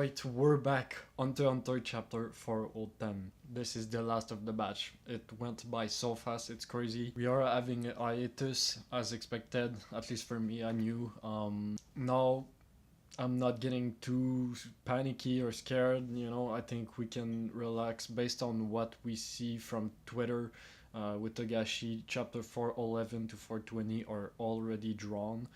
Alright, we're back. Hunter x Hunter chapter 410. This is the last of the batch. It went by so fast, it's crazy. We are having a hiatus as expected, at least for me. I knew. Now I'm not getting too panicky or scared, I think we can relax based on what we see from Twitter. With Togashi, chapter 411 to 420 are already drawn.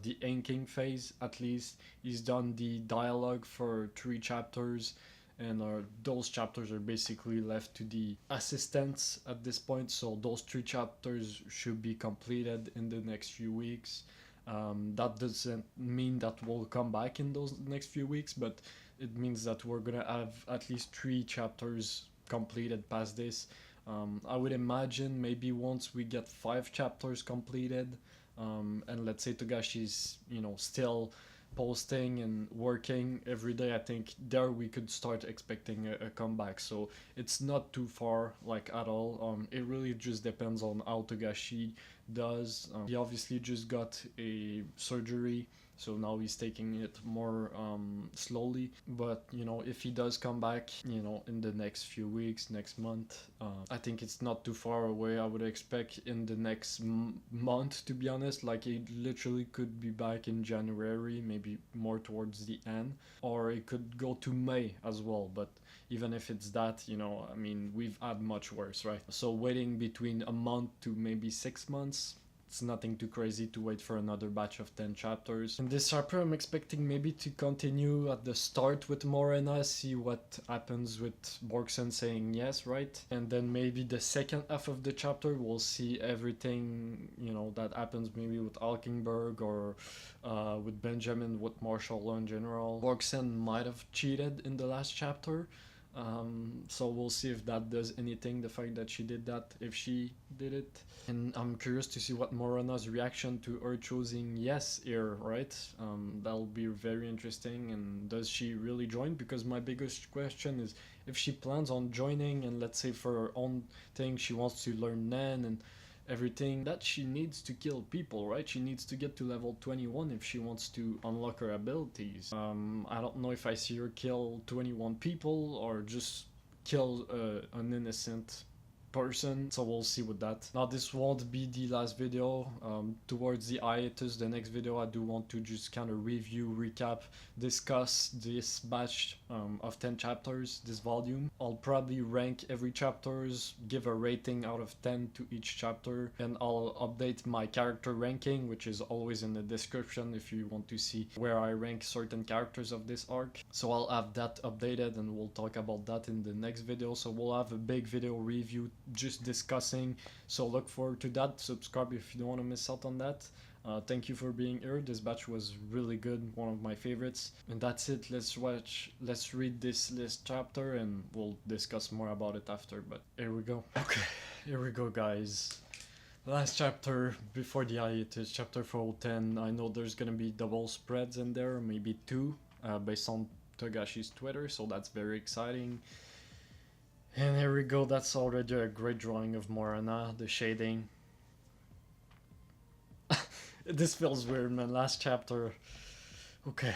The inking phase, at least, he's done the dialogue for 3 chapters, and those chapters are basically left to the assistants at this point. So those 3 chapters should be completed in the next few weeks. That doesn't mean that we'll come back in those next few weeks, but it means that we're gonna have at least 3 chapters completed past this. I would imagine maybe once we get 5 chapters completed, and let's say Togashi's, still posting and working every day, I think there we could start expecting a comeback. So it's not too far, like, at all. It really just depends on how Togashi does. He obviously just got a surgery, so now he's taking it more slowly. But if he does come back, in the next few weeks, next month, I think it's not too far away. I would expect in the next month, to be honest. Like, it literally could be back in January, maybe more towards the end, or it could go to May as well. But even if it's that, we've had much worse, right? So waiting between a month to maybe 6 months, it's nothing too crazy to wait for another batch of 10 chapters. In this chapter, I'm expecting maybe to continue at the start with Morena, see what happens with Borgsen saying yes, right? And then maybe the second half of the chapter, we'll see everything, that happens maybe with Alkenberg or with Benjamin, with Marshall Law in general. Borgsen might have cheated in the last chapter. So we'll see if that does anything, the fact that she did that, if she did it. And I'm curious to see what Morena's reaction to her choosing yes here, right? That'll be very interesting. And does she really join? Because my biggest question is if she plans on joining, and let's say for her own thing she wants to learn Nen and everything, that she needs to kill people, right? She needs to get to level 21 if she wants to unlock her abilities. I don't know if I see her kill 21 people or just kill an innocent person, so we'll see with that. Now, this won't be the last video. Towards the hiatus, the next video, I do want to just kind of review, recap, discuss this batch of 10 chapters, this volume. I'll probably rank every chapters, give a rating out of 10 to each chapter, and I'll update my character ranking, which is always in the description if you want to see where I rank certain characters of this arc. So I'll have that updated, and we'll talk about that in the next video. So we'll have a big video review just discussing, so look forward to that. Subscribe if you don't want to miss out on that. Thank you for being here. This batch was really good, one of my favorites. And that's it. Let's read this last chapter, and we'll discuss more about it after. But here we go. Okay, here we go, guys. Last chapter before the hiatus, chapter 410. I know there's gonna be double spreads in there, maybe 2, based on Togashi's Twitter, so that's very exciting. And here we go. That's already a great drawing of Morena, the shading. This feels weird, man. Last chapter. Okay.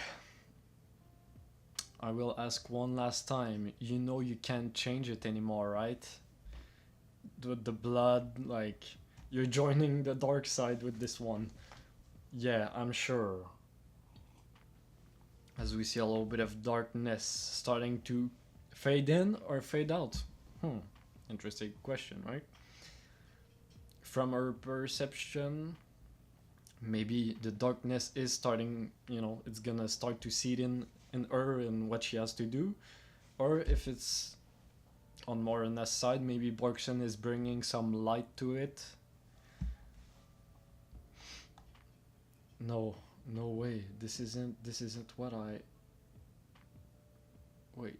I will ask one last time. You can't change it anymore, right? The blood, like, you're joining the dark side with this one. Yeah, I'm sure. As we see a little bit of darkness starting to fade in or fade out? Interesting question, right? From her perception, maybe the darkness is starting, it's gonna start to seed in her and what she has to do. Or if it's on Morena's side, maybe Borgsen is bringing some light to it. No way. This isn't what I... Wait.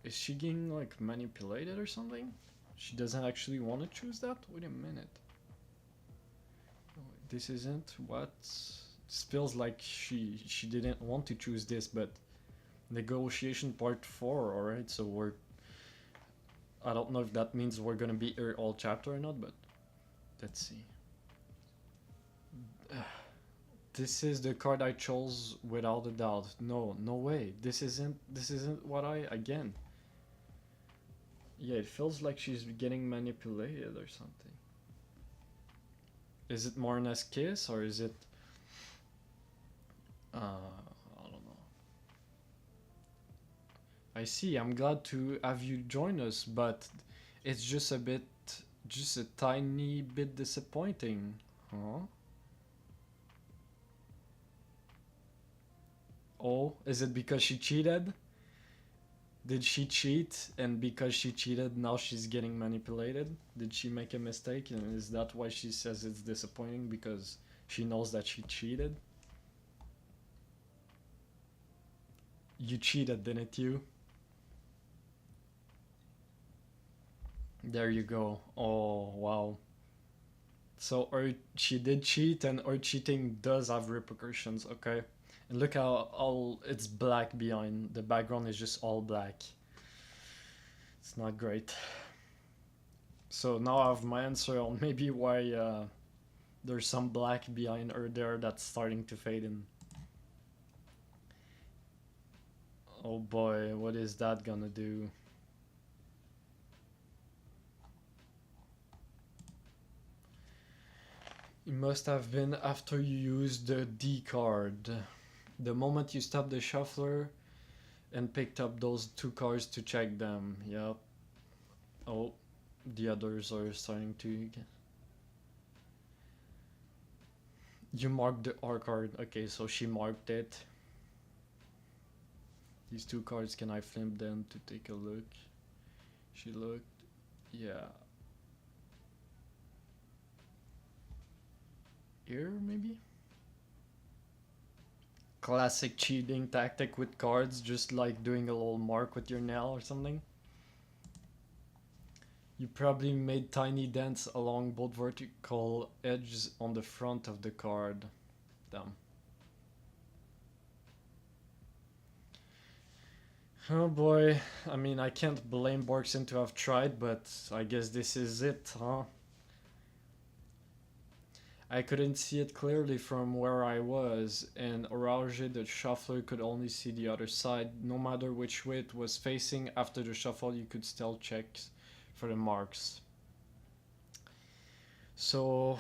Is she getting, like, manipulated or something? She doesn't actually want to choose that? Wait a minute. This isn't what... This feels like she didn't want to choose this, but... Negotiation part 4, alright, so we're... I don't know if that means we're gonna be here all chapter or not, but... Let's see. This is the card I chose without a doubt. No, no way. This isn't what I again. Yeah, it feels like she's getting manipulated or something. Is it Morena's kiss or is it I don't know. I see. I'm glad to have you join us, but it's just a tiny bit disappointing, huh? Oh, is it because she cheated? Did she cheat, and because she cheated, now she's getting manipulated? Did she make a mistake, and is that why she says it's disappointing, because she knows that she cheated? You cheated, didn't you? There you go. Oh, wow. So she did cheat, and her cheating does have repercussions, okay? And look how all it's black behind. The background is just all black. It's not great. So now I have my answer on maybe why there's some black behind her there that's starting to fade in. Oh boy, what is that gonna do? It must have been after you used the D card. The moment you stopped the shuffler and picked up those two cards to check them. Yep. Oh, the others are starting to... You marked the R card. Okay, so she marked it. These two cards, can I flip them to take a look? She looked. Yeah. Here, maybe? Classic cheating tactic with cards, just like doing a little mark with your nail or something. You probably made tiny dents along both vertical edges on the front of the card. Damn. Oh boy, I mean, I can't blame Borkson to have tried, but I guess this is it, huh? I couldn't see it clearly from where I was, and Orage the shuffler could only see the other side. No matter which way it was facing, after the shuffle you could still check for the marks. So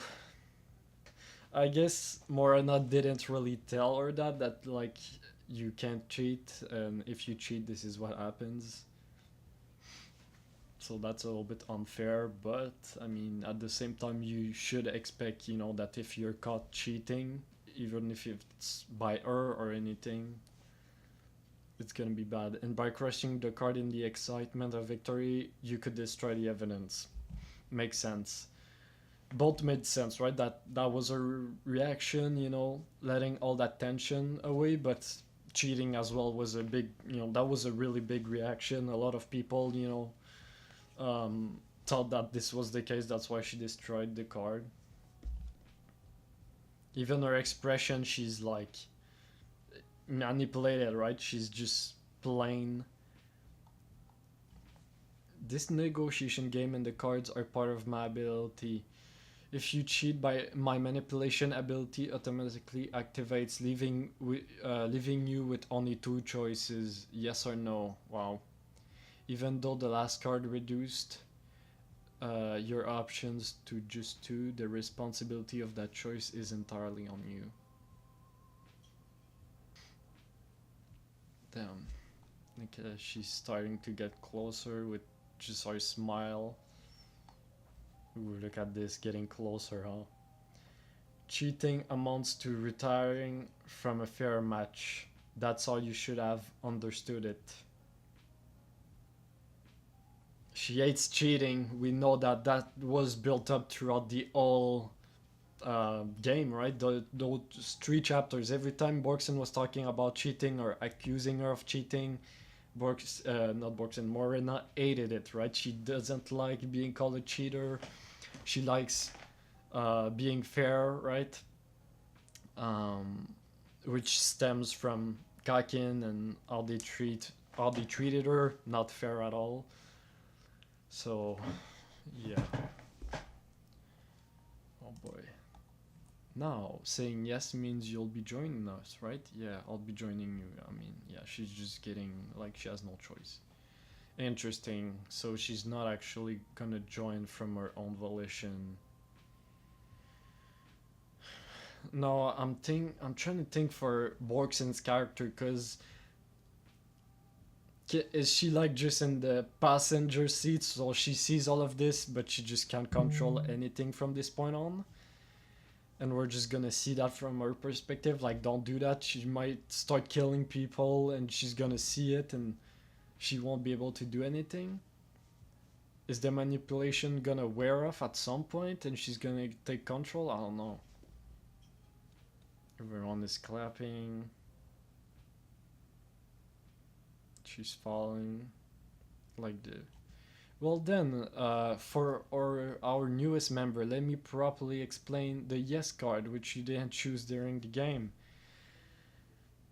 I guess Morena didn't really tell her that like you can't cheat, and if you cheat this is what happens. So that's a little bit unfair, but I mean at the same time you should expect, you know, that if you're caught cheating, even if it's by her or anything, it's gonna be bad. And by crushing the card in the excitement of victory, you could destroy the evidence. Makes sense. Both made sense, right? That was a reaction, you know, letting all that tension away, but cheating as well was a big, you know, that was a really big reaction. A lot of people, you know, thought that this was the case. That's why she destroyed the card. Even her expression, she's like manipulated, right? She's just plain. This negotiation game and the cards are part of my ability. If you cheat, by my manipulation ability automatically activates, leaving you with only two choices, yes or no. Wow. Even though the last card reduced your options to just two, the responsibility of that choice is entirely on you. Damn. Okay, she's starting to get closer with just her smile. Ooh, look at this, getting closer, huh? Cheating amounts to retiring from a fair match. That's how you should have understood it. She hates cheating. We know that was built up throughout the whole game, right? Those 3 chapters. Every time Borkson was talking about cheating or accusing her of cheating, Morena hated it, right? She doesn't like being called a cheater. She likes being fair, right? Which stems from Kakin and how they treated her, not fair at all. So, yeah. Oh boy. Now, saying yes means you'll be joining us, right? Yeah, I'll be joining you. I mean, yeah, she's just getting, like, she has no choice. Interesting. So she's not actually gonna join from her own volition. No, I'm trying to think for Borkson's character, because is she like just in the passenger seat, so she sees all of this, but she just can't control anything from this point on? And we're just gonna see that from her perspective, like, don't do that, she might start killing people, and she's gonna see it, and she won't be able to do anything? Is the manipulation gonna wear off at some point, and she's gonna take control? I don't know. Everyone is clapping. She's falling. Like the... Well then, for our newest member, let me properly explain the yes card, which you didn't choose during the game.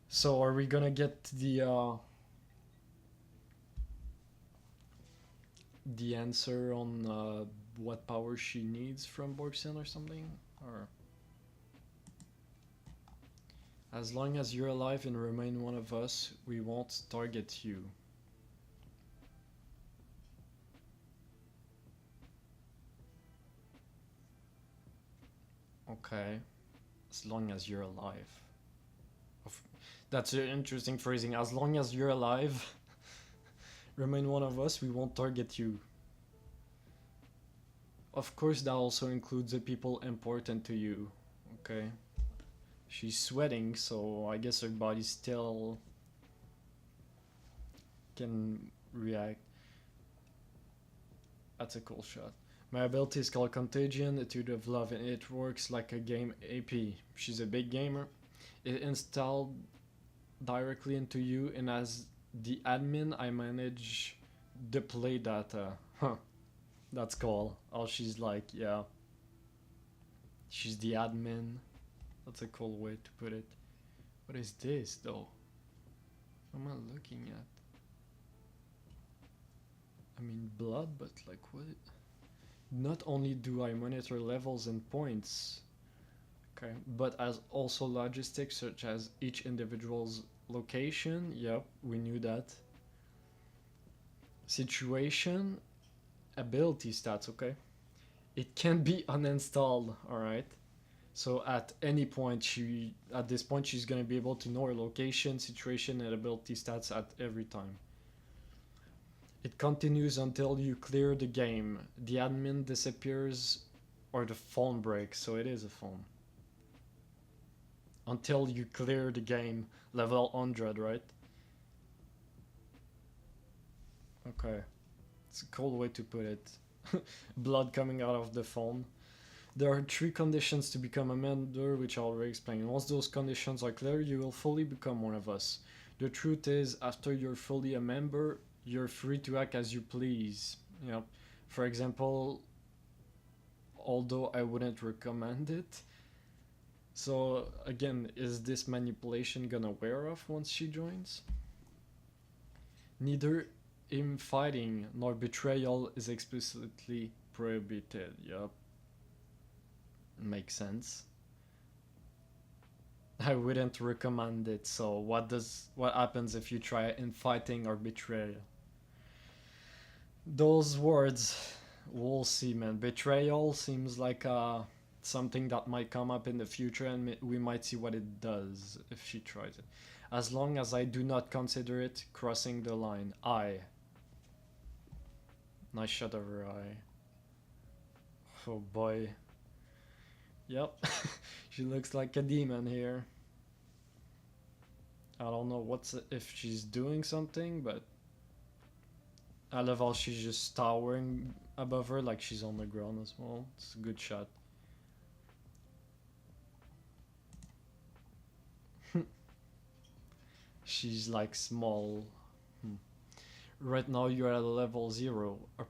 So are we gonna get the answer on what power she needs from Borkson or something? Or as long as you're alive and remain one of us, we won't target you. Okay, as long as you're alive. That's an interesting phrasing. As long as you're alive, remain one of us, we won't target you. Of course, that also includes the people important to you. Okay. She's sweating, so I guess her body still can react. That's a cool shot. My ability is called Contagion, Etude of Love, and it works like a game AP. She's a big gamer. It installed directly into you, and as the admin, I manage the play data. Huh. That's cool. Oh, she's like, yeah. She's the admin. That's a cool way to put it. What is this, though? What am I looking at? I mean, blood, but like, what? Not only do I monitor levels and points, okay, but as also logistics such as each individual's location. Yep, we knew that. Situation, ability stats, okay. It can be uninstalled, alright. So at any point, at this point, she's gonna be able to know her location, situation, and ability stats at every time. It continues until you clear the game. The admin disappears or the phone breaks, so it is a phone. Until you clear the game, level 100, right? Okay. It's a cool way to put it. Blood coming out of the phone. There are 3 conditions to become a member, which I'll already explain. Once those conditions are clear, you will fully become one of us. The truth is, after you're fully a member, you're free to act as you please. Yep. For example, although I wouldn't recommend it. So again, is this manipulation gonna wear off once she joins? Neither infighting nor betrayal is explicitly prohibited. Yep. Makes sense. I wouldn't recommend it. So what happens if you try infighting or betrayal? Those words, we'll see, man. Betrayal seems like something that might come up in the future, and we might see what it does if she tries it. As long as I do not consider it crossing the line. Nice shot of her eye. Oh boy. Yep. She looks like a demon here. I don't know if she's doing something, but I love how she's just towering above her like she's on the ground as well. It's a good shot. She's like small. Right now you're at level 0. A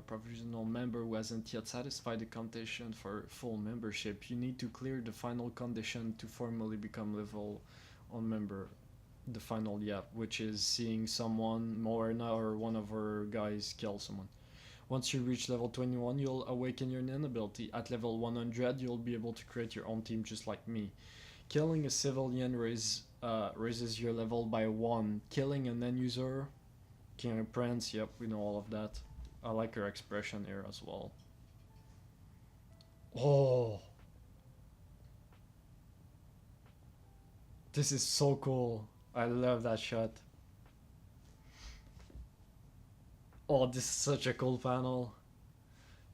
provisional member who hasn't yet satisfied the condition for full membership. You need to clear the final condition to formally become level 1 member. The final, yeah, which is seeing someone, Morena or one of her guys kill someone. Once you reach level 21, you'll awaken your nin ability. At level 100, you'll be able to create your own team just like me. Killing a civilian raises your level by 1. Killing an end user, King of Prince, yep, we know all of that. I like her expression here as well. Oh! This is so cool. I love that shot. Oh, this is such a cool panel.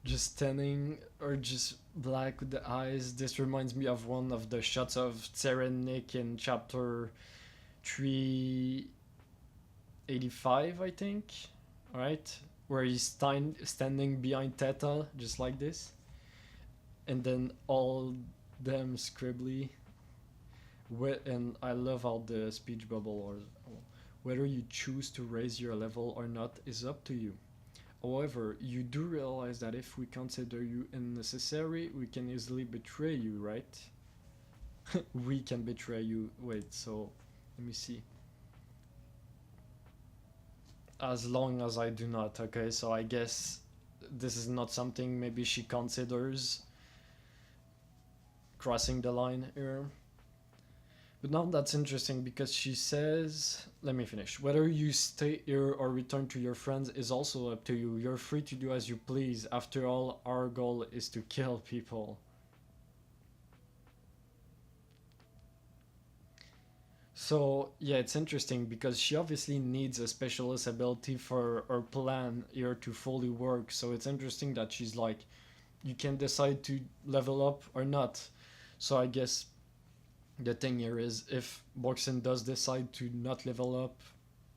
Just standing or just black with the eyes. This reminds me of one of the shots of Nick in chapter 385, I think. Right? Where he's standing behind Theta, just like this. And then all them scribbly. And I love how the speech bubble, or whether you choose to raise your level or not is up to you. However, you do realize that if we consider you unnecessary, we can easily betray you, right? We can betray you. Wait, so let me see. As long as I do not, okay? So I guess this is not something maybe she considers crossing the line here. But now that's interesting because she says, let me finish. Whether you stay here or return to your friends is also up to you. You're free to do as you please. After all, our goal is to kill people. So yeah, it's interesting because she obviously needs a specialist ability for her plan here to fully work. So it's interesting that she's like, you can decide to level up or not. So I guess the thing here is, if Boxen does decide to not level up,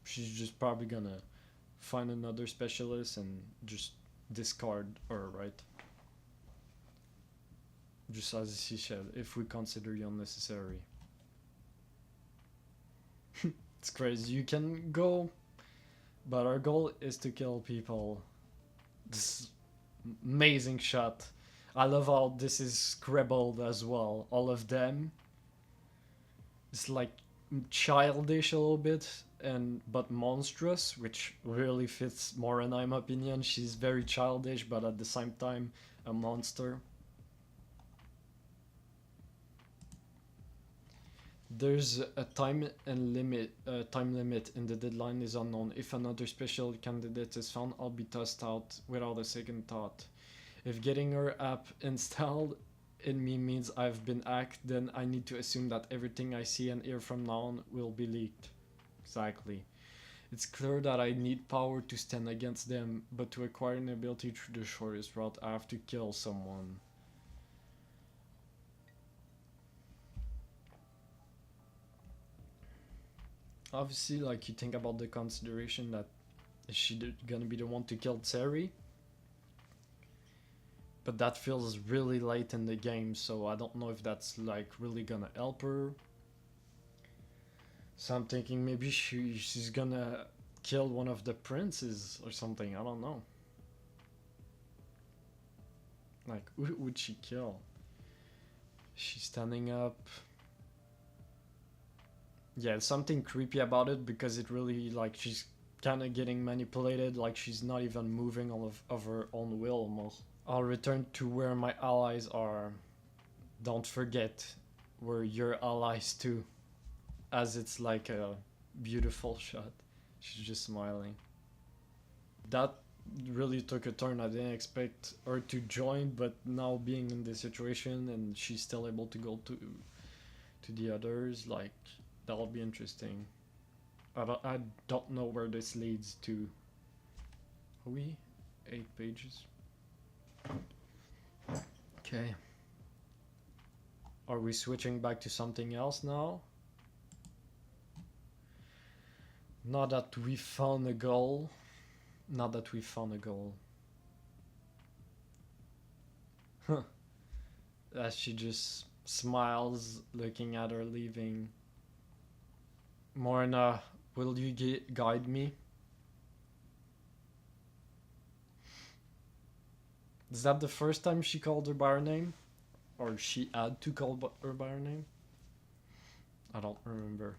she's just probably gonna find another specialist and just discard her, right? Just as she said, if we consider you unnecessary. It's crazy. You can go, but our goal is to kill people. This amazing shot. I love how this is scribbled as well. All of them. It's like childish a little bit, but monstrous, which really fits Morena in my opinion. She's very childish, but at the same time a monster. There's a time limit and the deadline is unknown. If another special candidate is found, I'll be tossed out without a second thought. If getting her app installed in me means I've been hacked, then I need to assume that everything I see and hear from now on will be leaked. Exactly. It's clear that I need power to stand against them, but to acquire an ability through the shortest route, I have to kill someone. Obviously, like, you think about the consideration that is she gonna be the one to kill Terry? But that feels really late in the game, so I don't know if that's like really gonna help her. So I'm thinking maybe she's gonna kill one of the princes or something, I don't know. Like, who would she kill? She's standing up. Yeah, something creepy about it because it really, like, she's kind of getting manipulated, like she's not even moving of her own will almost. I'll return to where my allies are. Don't forget, we're your allies too. As it's like a beautiful shot. She's just smiling. That really took a turn. I didn't expect her to join, but now being in this situation and she's still able to go to the others, like, that'll be interesting. I don't know where this leads to. Are we 8 pages? Okay. Are we switching back to something else now? Now that we found a goal. Now that we found a goal. Huh. As she just smiles, looking at her leaving. Morena, will you guide me? Is that the first time she called her by her name? Or she had to call her by her name? I don't remember.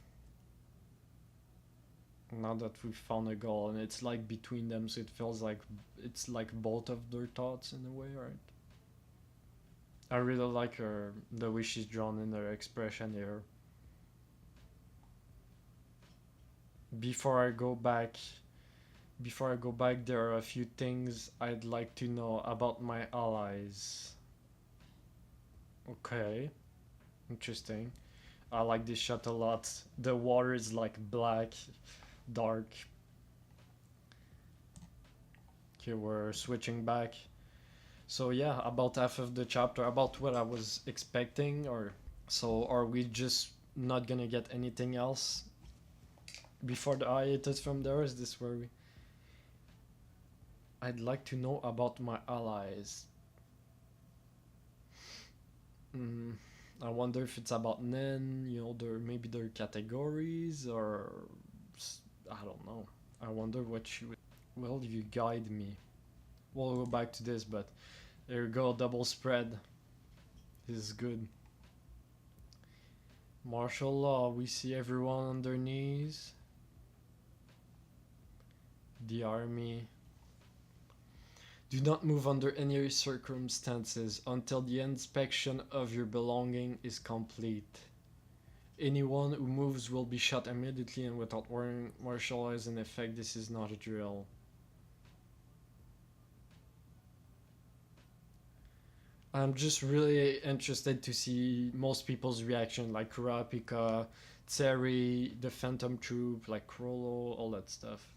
Now that we've found a goal and it's like between them, so it feels like it's like both of their thoughts in a way, right? I really like her, the way she's drawn in her expression here. Before I go back, there are a few things I'd like to know about my allies. Okay, interesting. I like this shot a lot. The water is like black, dark. Okay, we're switching back. So yeah, about half of the chapter, about what I was expecting, or so are we just not gonna get anything else before the hiatus from there? Is this where we... I'd like to know about my allies. I wonder if it's about Nen, you know, maybe their categories, or I don't know. I wonder what she would... Will you guide me? We'll go back to this, but there you go, double spread. This is good. Martial law, we see everyone on their knees. The army. Do not move under any circumstances until the inspection of your belonging is complete. Anyone who moves will be shot immediately and without warning. Martial law is in effect. This is not a drill. I'm just really interested to see most people's reaction, like Kurapika, Tseri, the Phantom Troop, like Krollo, all that stuff.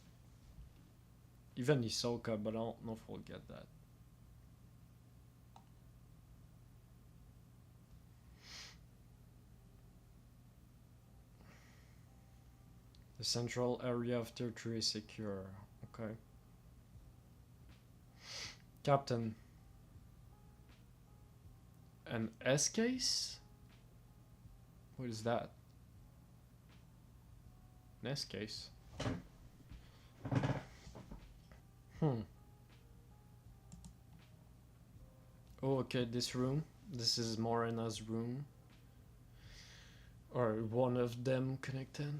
Even Hisoka, but I don't know if we'll get that. The central area of Tier 3 is secure. Okay. Captain. An S case? What is that? An S case? Oh, okay, this room. This is Morena's room. Or one of them connected.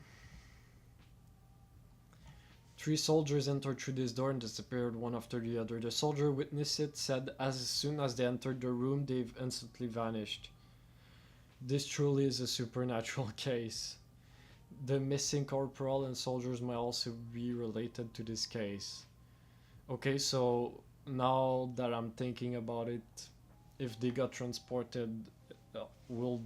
3 soldiers entered through this door and disappeared one after the other. The soldier witnessed it said as soon as they entered the room, they've instantly vanished. This truly is a supernatural case. The missing corporal and soldiers might also be related to this case. Okay, so now that I'm thinking about it, if they got transported, will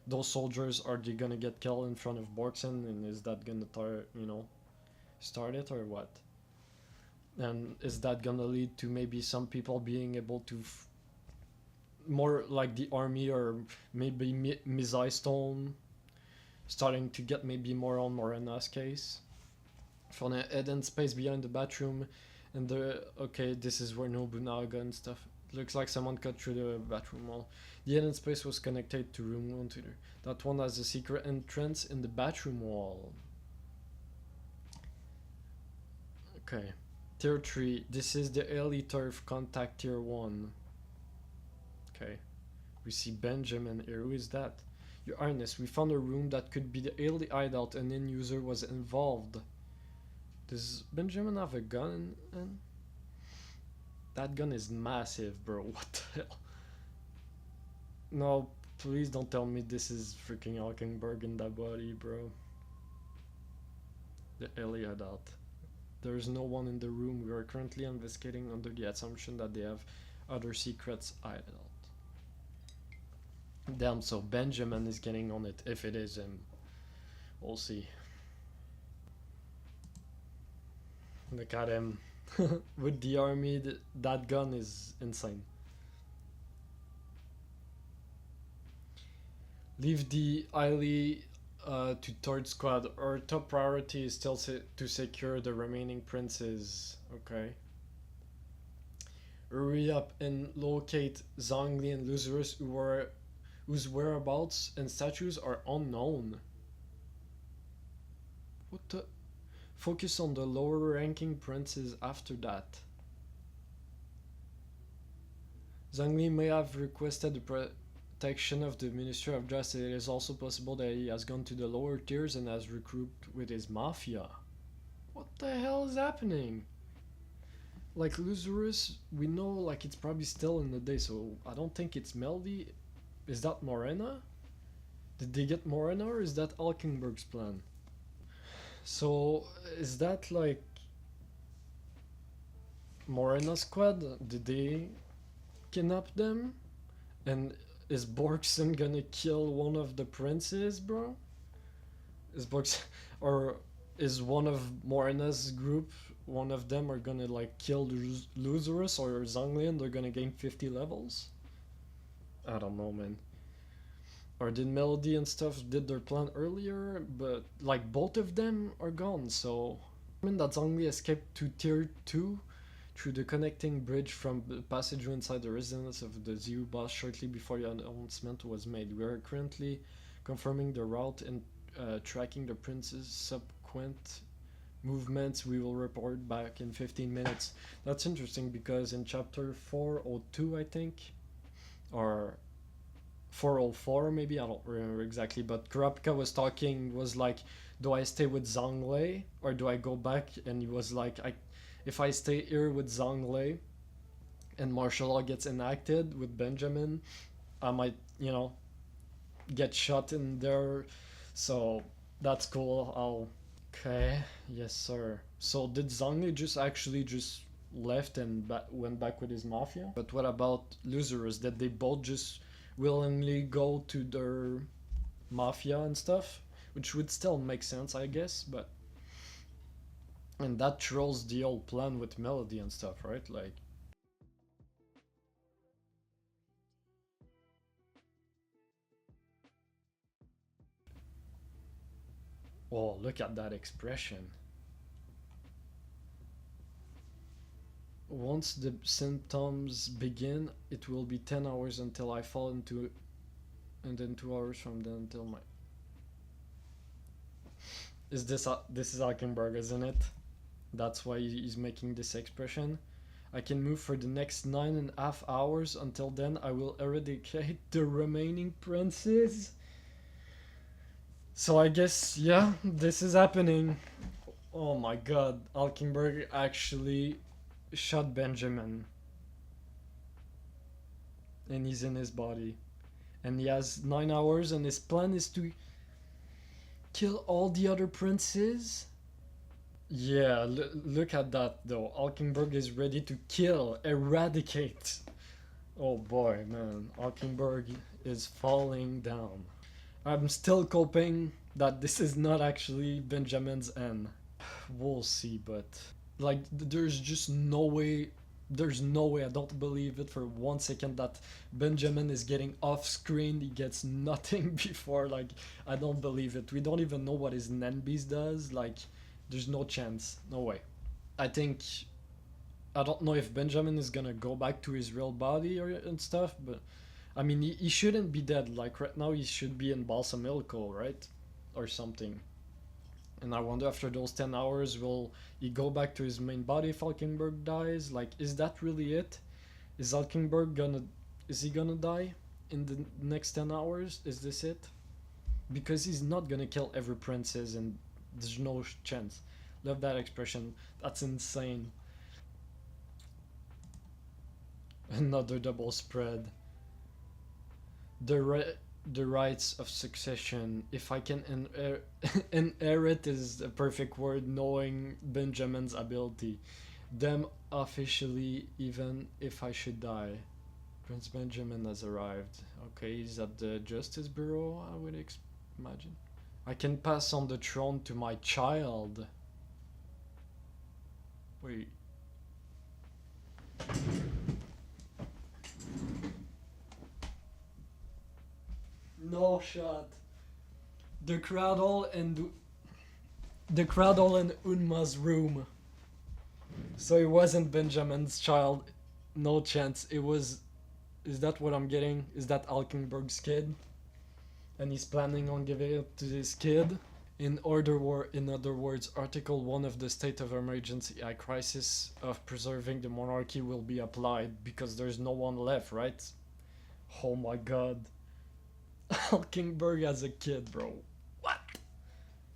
those soldiers, are they gonna get killed in front of Borksen, and is that gonna start it, or what? And is that gonna lead to maybe some people being able to more like the army, or maybe Mizai Stone starting to get maybe more on Morena's case? For the hidden space behind the bathroom, and okay, this is where Nobunaga and stuff. Looks like someone cut through the bathroom wall. The hidden space was connected to room 123. That one has a secret entrance in the bathroom wall. Okay. Tier 3. This is the early turf. Contact Tier 1. Okay. We see Benjamin here. Who is that? Your Highness, we found a room that could be the early hideout. An end user was involved. Does Benjamin have a gun? That gun is massive, bro. What the hell? No, please don't tell me this is freaking Hockenberg in that body, bro. The early hideout. There's no one in the room. We are currently investigating under the assumption that they have other secrets hideout. Damn, so Benjamin is getting on it. If it is him, we'll see. Look at him. With the army, that gun is insane. Leave the Eiley to third squad. Our top priority is still to secure the remaining princes. Okay. Hurry up and locate Zhongli and Lazarus, whose whereabouts and statues are unknown. What the? Focus on the lower ranking princes after that. Zhongli may have requested the protection of the Ministry of Justice, it is also possible that he has gone to the lower tiers and has recruited with his mafia. What the hell is happening? Like Lazarus, we know like it's probably still in the day, so I don't think it's Melody. Is that Morena? Did they get Morena or is that Alkenberg's plan? So is that like Morena squad? Did they kidnap them? And is Borgson gonna kill one of the princes, bro? Is Borgson or is one of Morena's group, one of them are gonna like kill Lazarus or Zhonglian? They're gonna gain 50 levels? I don't know, man. Or did Melody and stuff did their plan earlier, but like both of them are gone, so I mean that Zhongli escaped to tier 2 through the connecting bridge from the passageway inside the residence of the Zero boss shortly before the announcement was made. We are currently confirming the route and tracking the prince's subsequent movements. We will report back in 15 minutes. That's interesting because in chapter 402, I think, or 404 maybe, I don't remember exactly, but Kurapika was like, do I stay with Zhonglei or do I go back? And he was like, if I stay here with Zhonglei and martial law gets enacted with Benjamin, I might, you know, get shot in there. So that's cool. Okay, yes sir. So did Zhonglei just left and went back with his mafia? But what about Lazarus? Did they both just willingly go to their mafia and stuff? Which would still make sense, I guess, but... And that throws the old plan with Melody and stuff, right? Like... Oh, look at that expression. Once the symptoms begin, it will be 10 hours until I fall into... And then 2 hours from then until my... This is Alkenberg, isn't it? That's why he's making this expression. I can move for the next 9.5 hours. Until then, I will eradicate the remaining princes. So I guess, yeah, this is happening. Oh my god, Alkenberg actually shot Benjamin. And he's in his body. And he has 9 hours and his plan is to kill all the other princes? Yeah, look at that though. Alkenberg is ready to kill, eradicate. Oh boy, man. Alkenberg is falling down. I'm still coping that this is not actually Benjamin's end. We'll see, but... Like, there's just no way... There's no way, I don't believe it for 1 second that Benjamin is getting off screen. He gets nothing before, like, I don't believe it. We don't even know what his Nenbis does, like, there's no chance, no way. I don't know if Benjamin is gonna go back to his real body and stuff, but, I mean, he shouldn't be dead, like, right now he should be in Balsamilko, right? Or something. And I wonder after those 10 hours, will he go back to his main body if Alkenberg dies? Like, is that really it? Is he gonna die in the next 10 hours? Is this it? Because he's not gonna kill every princess and there's no chance. Love that expression. That's insane. Another double spread. The rights of succession. If I can inherit is the perfect word, knowing Benjamin's ability. Them officially, even if I should die. Prince Benjamin has arrived. Okay, he's at the Justice Bureau, I would imagine. I can pass on the throne to my child. Wait. No shot. The cradle in Unma's room. So it wasn't Benjamin's child. No chance. It was... Is that what I'm getting? Is that Alkenberg's kid? And he's planning on giving it to his kid? In other words, Article 1 of the State of Emergency, a crisis of preserving the monarchy will be applied because there's no one left, right? Oh my god. Hulkenberg as a kid, bro. What?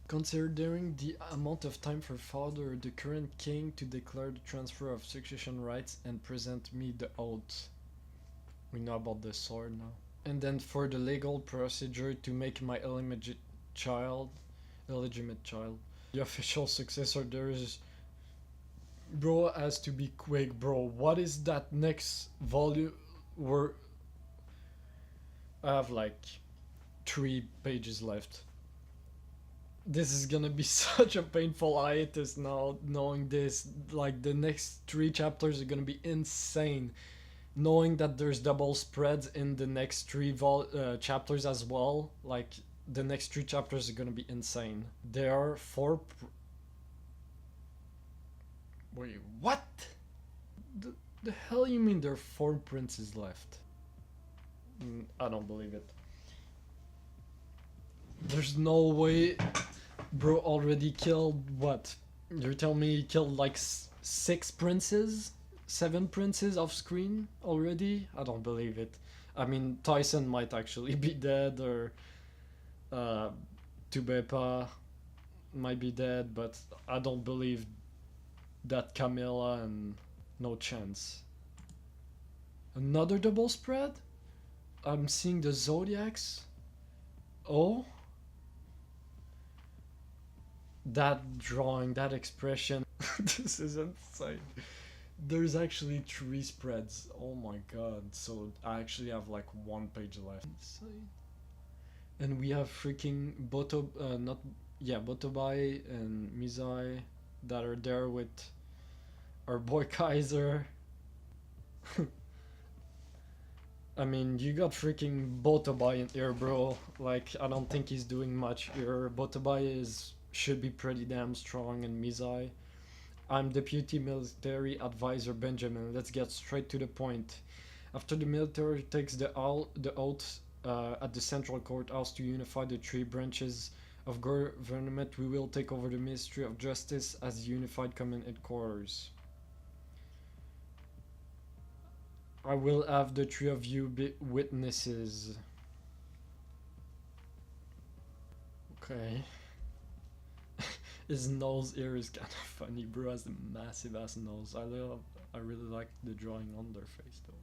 Considering the amount of time for father, the current king, to declare the transfer of succession rights and present me the oath. We know about the sword now. And then for the legal procedure to make my illegitimate child, the official successor, there's... Bro, has to be quick, bro. What is that next volume? Where I have like 3 pages left. This is gonna be such a painful hiatus now, knowing this. Like, the next 3 chapters are gonna be insane. Knowing that there's double spreads in the next 3 chapters as well. Like, the next 3 chapters are gonna be insane. There are 4... Wait, what? The hell you mean there are 4 princes left? I don't believe it. There's no way bro already killed what? You're telling me he killed like 6 princes? 7 princes off screen already? I don't believe it. I mean, Tyson might actually be dead, or Tubepa might be dead, but I don't believe that Camilla, and no chance. Another double spread? I'm seeing the Zodiacs. Oh? That drawing, that expression. This is insane. There's actually 3 spreads. Oh my god. So I actually have like 1 page left. Insane. And we have freaking Botobai and Mizai that are there with our boy Kaiser. I mean, you got freaking Botobai in here, bro. Like, I don't think he's doing much here. Botobai should be pretty damn strong, and Mizai. I'm Deputy Military Advisor Benjamin. Let's get straight to the point. After the military takes the oath at the Central Courthouse to unify the 3 branches of government, we will take over the Ministry of Justice as unified command headquarters. I will have the 3 of you be witnesses. Okay. His nose here is kind of funny, bro. Has a massive ass nose. I really like the drawing on their face though.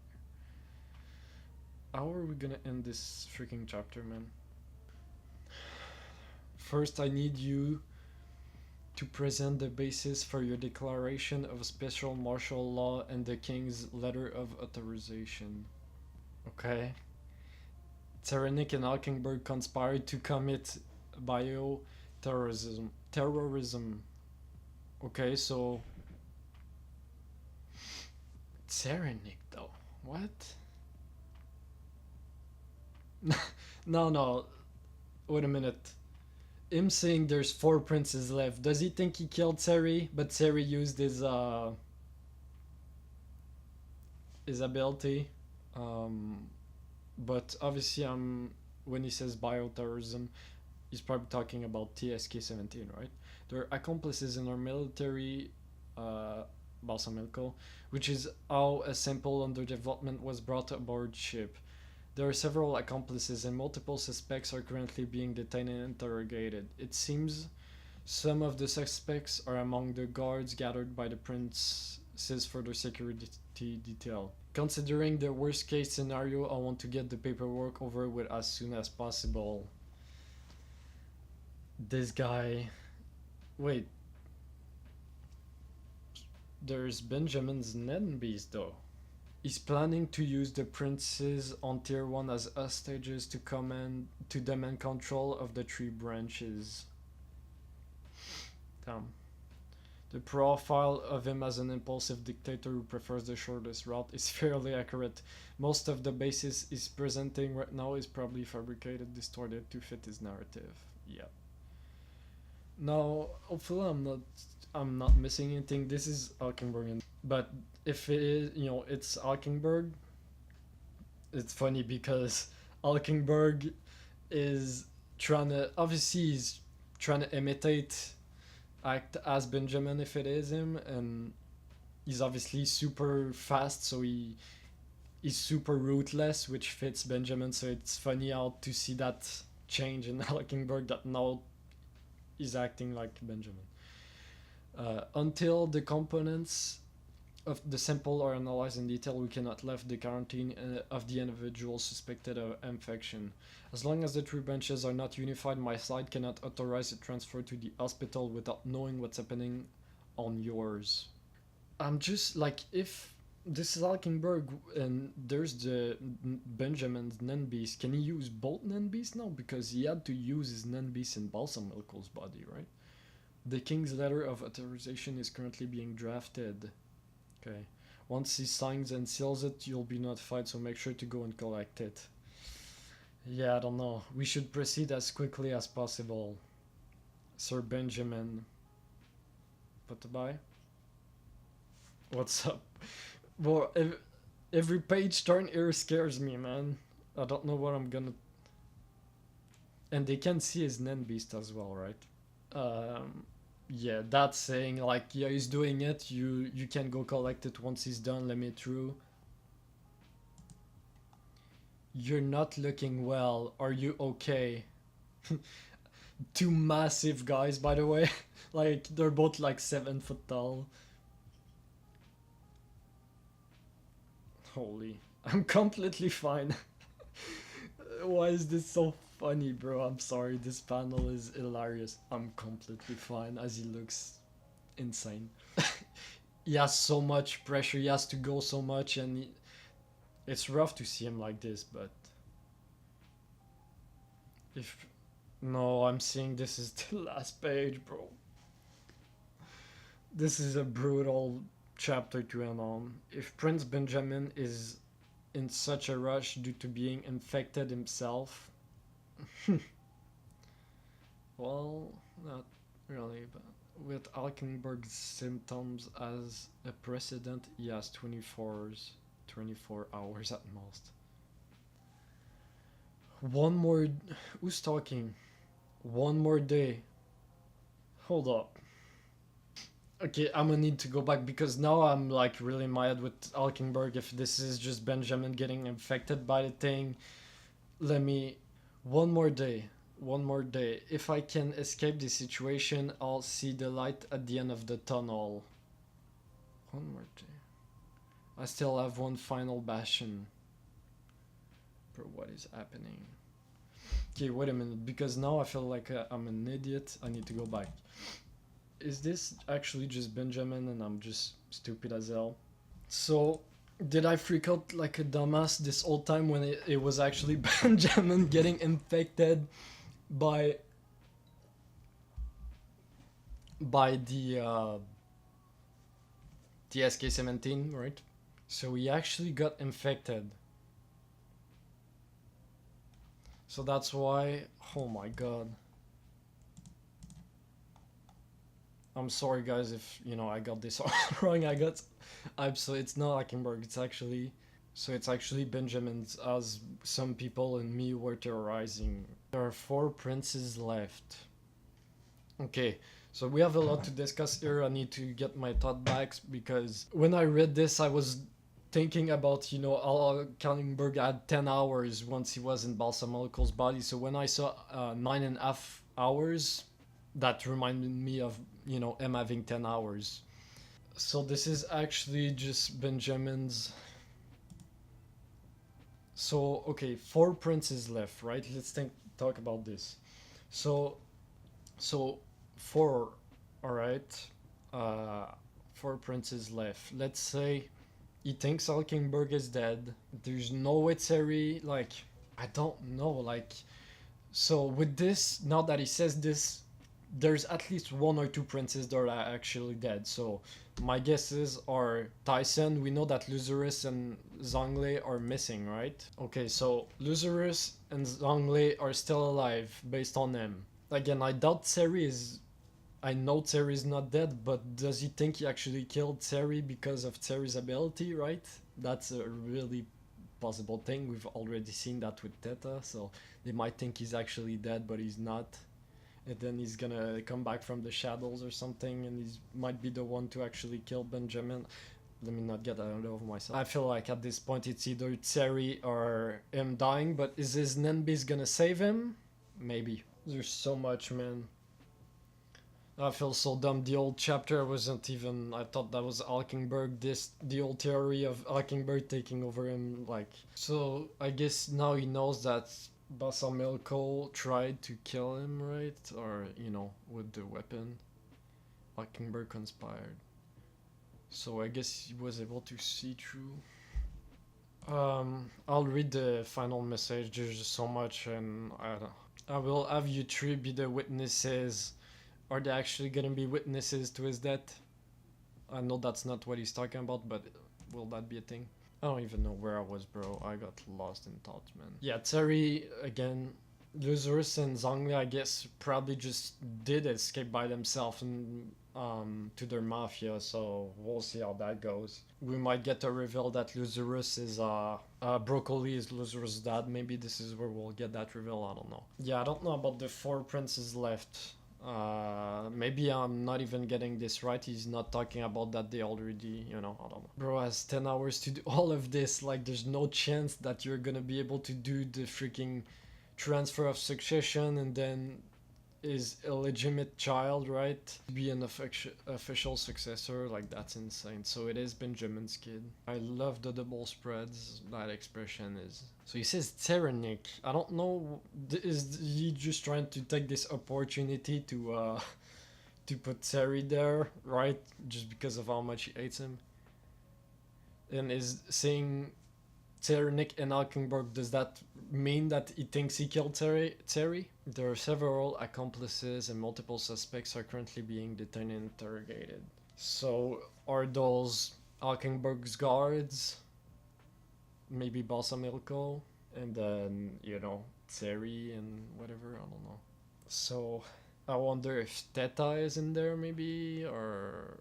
How are we gonna end this freaking chapter, man? First, I need you to present the basis for your declaration of special martial law and the king's letter of authorization. Okay. Tyrannic and Hulkenberg conspired to commit bioterrorism. Okay, so... Tyrannic though. What? No. Wait a minute. Him saying there's 4 princes left. Does he think he killed Seri? But Seri used his ability. But obviously, when he says bioterrorism, he's probably talking about TSK-17, right? They're accomplices in our military, Balsamilko, which is how a sample under development was brought aboard ship. There are several accomplices and multiple suspects are currently being detained and interrogated. It seems some of the suspects are among the guards gathered by the princes for their security detail. Considering the worst case scenario, I want to get the paperwork over with as soon as possible. This guy... Wait. There's Benjamin's Nenbees though. He's planning to use the princes on tier 1 as hostages to demand control of the 3 branches. Damn. The profile of him as an impulsive dictator who prefers the shortest route is fairly accurate. Most of the basis he's presenting right now is probably fabricated, distorted to fit his narrative. Yeah. Now, hopefully I'm not missing anything. This is Hulkenberg, but if it is, it's Hulkenberg, it's funny because Hulkenberg is he's trying to act as Benjamin if it is him, and he's obviously super fast, so he is super ruthless, which fits Benjamin. So it's funny how to see that change in Hulkenberg, that now is acting like Benjamin. Until the components of the sample are analyzed in detail, we cannot lift the quarantine of the individual suspected of infection. As long as the 3 branches are not unified, my side cannot authorize the transfer to the hospital without knowing what's happening on yours. I'm just like, if this is Alkenberg and there's the Benjamin's Nenbeast, can he use both Nenbeasts now? Because he had to use his Nenbeast in Balsam Milko's body, right? The King's letter of authorization is currently being drafted. Okay. Once he signs and seals it, you'll be notified, so make sure to go and collect it. Yeah, I don't know. We should proceed as quickly as possible. Sir Benjamin. Put by. What's up? Well, every page turn here scares me, man. I don't know what I'm gonna... And they can see his Nenbeast as well, right? Yeah, that's saying like, yeah, he's doing it, you can go collect it once he's done, let me through. You're not looking well, are you okay? 2 massive guys, by the way. Like, they're both like 7 foot tall. Holy, I'm completely fine. Why is this so funny, bro? I'm sorry, this panel is hilarious. I'm completely fine as he looks insane. He has so much pressure, he has to go so much, and it's rough to see him like this, but if... No, I'm seeing this is the last page, bro. This is a brutal chapter to end on. If Prince Benjamin is in such a rush due to being infected himself, well, not really, but with Alkenberg's symptoms as a precedent, he has 24 hours at most. One more... Who's talking? One more day. Hold up. Okay, I'm gonna need to go back because now I'm like really mad with Alkenberg. If this is just Benjamin getting infected by the thing, let me... One more day. One more day. If I can escape this situation, I'll see the light at the end of the tunnel. One more day. I still have one final bastion. Bro, what is happening? Okay, wait a minute, because now I feel like I'm an idiot. I need to go back. Is this actually just Benjamin and I'm just stupid as hell? So, did I freak out like a dumbass this whole time when it was actually Benjamin getting infected by the SK-17, right? So he actually got infected. So that's why... Oh my god. I'm sorry guys if, you know, I got this wrong. So it's not Hackenberg, it's actually... So it's actually Benjamin's, as some people and me were theorizing. There are 4 princes left. Okay, so we have a lot to discuss here. I need to get my thought back because when I read this, I was thinking about, you know, Kallenberg had 10 hours once he was in Balsamalco's body. So when I saw 9.5 hours, that reminded me of, you know, him having 10 hours. So this is actually just Benjamin's... So, okay, 4 princes left, right? Let's talk about this. So 4, alright. 4 princes left. Let's say he thinks Alkenberg is dead. There's no Witseri, like, I don't know, like... So with this, now that he says this, there's at least 1 or 2 princes that are actually dead. So my guesses are Tyson. We know that Luzurus and Zhongle are missing, right? Okay, so Luzurus and Zhongle are still alive based on them. Again, I doubt Tseri is... I know Tseri is not dead, but does he think he actually killed Tseri because of Tseri's ability, right? That's a really possible thing. We've already seen that with Theta, so they might think he's actually dead, but he's not. And then he's gonna come back from the shadows or something, and he might be the one to actually kill Benjamin. let me not get ahead of myself. I feel like at this point it's either Terry or him dying, but is his Nenbis gonna save him? Maybe. There's so much, man. I feel so dumb. The old chapter wasn't even... I thought that was Alkenberg. The old theory of Alkenberg taking over him, like... So, I guess now he knows that Basamilko tried to kill him, right? Or, you know, with the weapon. Alkenberg conspired. So I guess he was able to see through. I'll read the final message. There's just so much, and I will have you three be the witnesses. Are they actually gonna be witnesses to his death? I know that's not what he's talking about, but will that be a thing? I don't even know where I was, bro. I got lost in thoughts, man. Yeah, Terry, again, Lazarus and Zhongli, I guess, probably just did escape by themselves and to their mafia, so we'll see how that goes. We might get a reveal that Lazarus is Broccoli is Lazarus' dad. Maybe this is where we'll get that reveal. I don't know. Yeah, I don't know about the 4 princes left. Maybe I'm not even getting this right. He's not talking about that they already, you know, I don't know. Bro has 10 hours to do all of this. Like, there's no chance that you're gonna be able to do the freaking transfer of succession and then his illegitimate child, right, to be an official successor. Like, that's insane. So it is Benjamin's kid. I love the double spreads. That expression is... So he says Terranic. I don't know, is he just trying to take this opportunity to put Terry there, right, just because of how much he hates him? And is saying Terranic and Alkenberg, does that mean that he thinks he killed Terry? There are several accomplices and multiple suspects are currently being detained and interrogated. So are those Alkenberg's guards? Maybe Balsamilko? And then, you know, Terry and whatever, I don't know. So I wonder if Teta is in there maybe, or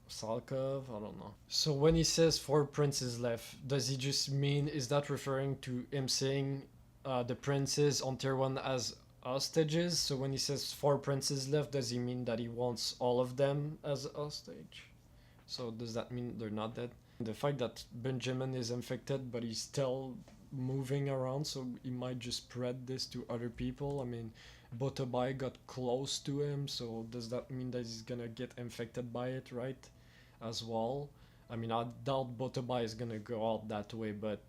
Salkov, I don't know. So when he says 4 princes left, does he just mean, is that referring to him saying the princes on tier 1 as hostages? So when he says 4 princes left, does he mean that he wants all of them as hostage? So does that mean they're not dead? The fact that Benjamin is infected but he's still moving around, so he might just spread this to other people. I mean, Botobai got close to him, so does that mean that he's gonna get infected by it, right, as well? I mean, I doubt Botobai is gonna go out that way, but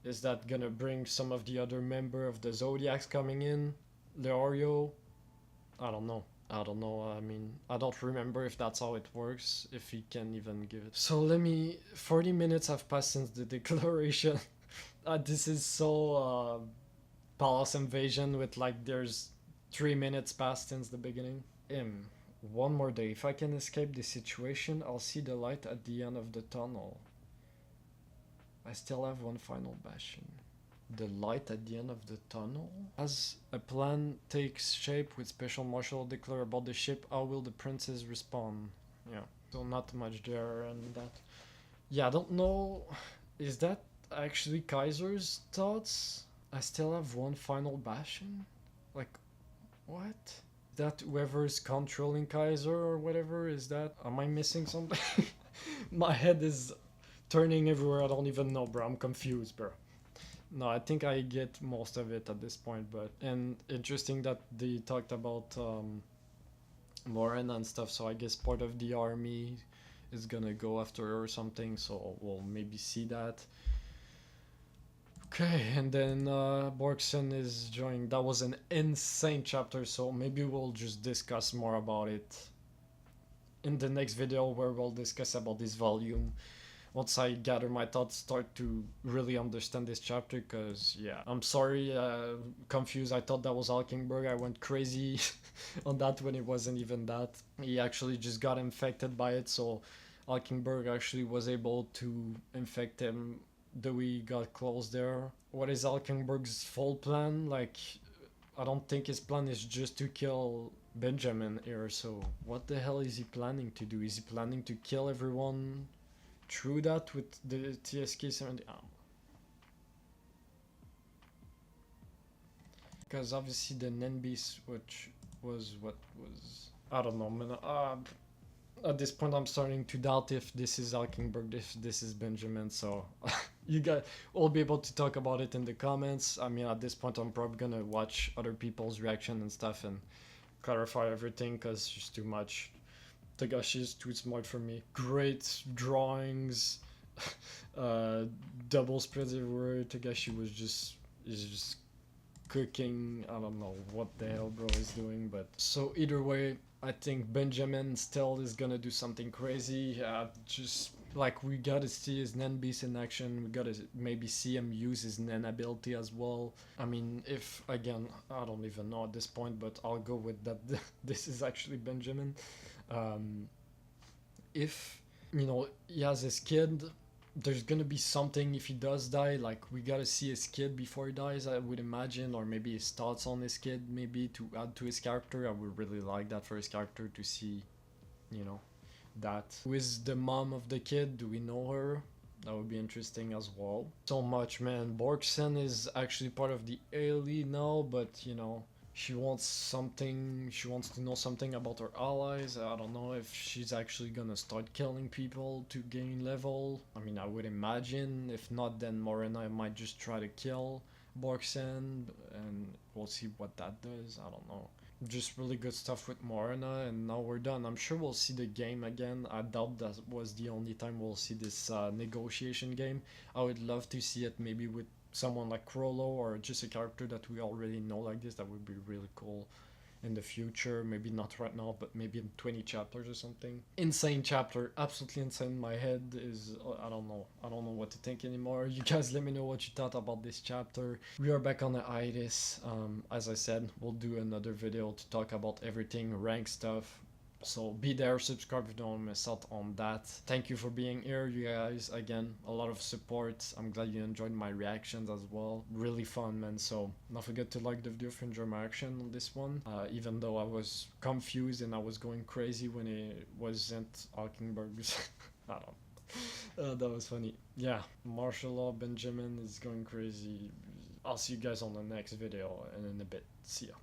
is that gonna bring some of the other member of the Zodiacs coming in? Leorio? I don't know. I don't know. I mean, I don't remember if that's how it works, if he can even give it. So 40 minutes have passed since the declaration. This is so Palace Invasion with like there's 3 minutes passed since the beginning. One more day. If I can escape this situation, I'll see the light at the end of the tunnel. I still have one final bastion. The light at the end of the tunnel? As a plan takes shape with Special Marshal declare about the ship, how will the princes respond? Yeah, so not much there and that. Yeah, I don't know. Is that actually Kaiser's thoughts? I still have one final bastion? Like, what? That whoever's controlling Kaiser or whatever, is that? Am I missing something? My head is turning everywhere. I don't even know, bro. I'm confused, bro. No, I think I get most of it at this point, but... And interesting that they talked about Morena and stuff, so I guess part of the army is gonna go after her or something, so we'll maybe see that. Okay, and then Borgson is joining. That was an insane chapter, so maybe we'll just discuss more about it in the next video, where we'll discuss about this volume. Once I gather my thoughts, start to really understand this chapter, because, yeah, I'm sorry, confused. I thought that was Alkenberg. I went crazy on that when it wasn't even that. He actually just got infected by it, so Alkenberg actually was able to infect him. Dewey got close there. What is Alkenberg's full plan? Like, I don't think his plan is just to kill Benjamin here, so what the hell is he planning to do? Is he planning to kill everyone through that with the TSK-70? Because obviously the Nenbis, which was what was... I don't know, man. At this point, I'm starting to doubt if this is Alkenberg, if this is Benjamin. So you guys will be able to talk about it in the comments. I mean, at this point, I'm probably gonna watch other people's reaction and stuff and clarify everything because it's just too much. Tagashi is too smart for me. Great drawings, double spreads everywhere. Tagashi is just cooking. I don't know what the hell bro is doing, but so either way, I think Benjamin still is gonna do something crazy. Just like we gotta see his Nen beast in action. We gotta maybe see him use his Nen ability as well. I mean, if again, I don't even know at this point, but I'll go with that. This is actually Benjamin. If you know he has his kid, there's gonna be something if he does die. Like we gotta see his kid before he dies, I would imagine, or maybe his thoughts on his kid, maybe to add to his character. I would really like that for his character to see, you know, that. Who is the mom of the kid? Do we know her? That would be interesting as well. So much, man. Borgsen is actually part of the ALE now, but you know, she wants something, she wants to know something about her allies. I don't know if she's actually gonna start killing people to gain level. I mean, I would imagine. If not, then Morena might just try to kill Borgsen, and we'll see what that does. I don't know. Just really good stuff with Morena, and now we're done. I'm sure we'll see the game again. I doubt that was the only time we'll see this negotiation game. I would love to see it maybe with someone like Crollo or just a character that we already know like this. That would be really cool in the future. Maybe not right now, but maybe in 20 chapters or something. Insane chapter, absolutely insane. My head is, I don't know what to think anymore. You guys let me know what you thought about this chapter. We are back on the hiatus. As I said, we'll do another video to talk about everything rank stuff. So be there, subscribe if you don't miss out on that. Thank you for being here, you guys. Again, a lot of support. I'm glad you enjoyed my reactions as well. Really fun, man. So don't forget to like the video if you enjoyed my reaction on this one. Even though I was confused and I was going crazy when it wasn't Alkenberg's. I don't know. That was funny. Yeah, martial law Benjamin is going crazy. I'll see you guys on the next video and in a bit. See ya.